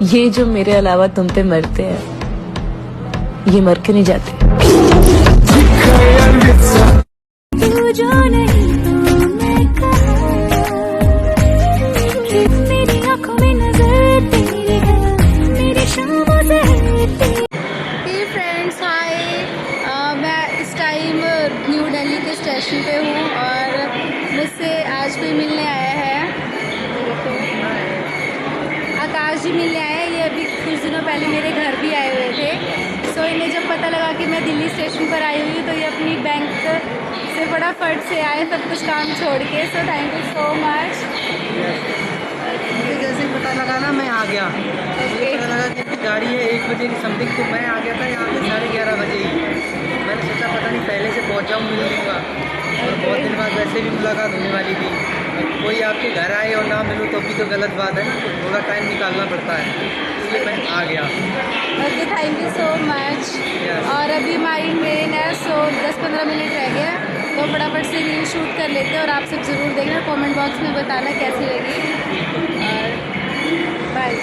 ये जो मेरे अलावा तुम पे मरते हैं, ये मर के नहीं जाते। तू जो नहीं तो मैं कहाँ, मेरी आँखों में नजर तेरी है, मेरी शामों से हे फ्रेंड्स, हाय। मैं इस टाइम न्यू दिल्ली के स्टेशन पे हूँ और मुझसे आज कोई मिलने आया है। आकाश जी मिलने आए हैं। ये अभी कुछ दिनों पहले मेरे घर भी आए हुए थे। सो इन्हें जब पता लगा कि मैं दिल्ली स्टेशन पर आई हुई तो ये अपनी बैंक से फटाफट से आए, सब कुछ काम छोड़ के। So thank you so much. मुझे जैसे ही पता लगा ना, मैं आ गया। मुझे पता लगा कि गाड़ी है 1 बजे की समथिंग, तो मैं आ गया था यहाँ पे 11:30 बजे ही। मैंने सोचा पता नहीं पहले से पहुँच जाऊँ, मिल लूँगा। और बहुत दिन बाद वैसे भी मुलाकात होने वाली थी। कोई आपके घर आए और ना मिलूँ तो भी तो गलत बात है ना, तो थोड़ा टाइम निकालना पड़ता है, इसलिए मैं आ गया। Okay, thank you so much. और अभी हमारी ट्रेन है, सो 10-15 मिनट रह गया, तो फटाफट से रील शूट कर लेते हैं। और आप सब ज़रूर देखना, कमेंट बॉक्स में बताना कैसी लगी। और बाय।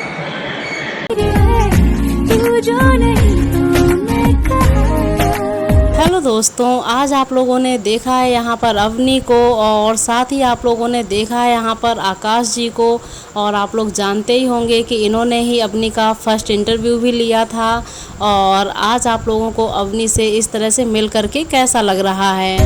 हेलो दोस्तों, आज आप लोगों ने देखा है यहाँ पर अवनी को, और साथ ही आप लोगों ने देखा है यहाँ पर आकाश जी को। और आप लोग जानते ही होंगे कि इन्होंने ही अवनी का फर्स्ट इंटरव्यू भी लिया था। और आज आप लोगों को अवनी से इस तरह से मिल करके कैसा लग रहा है।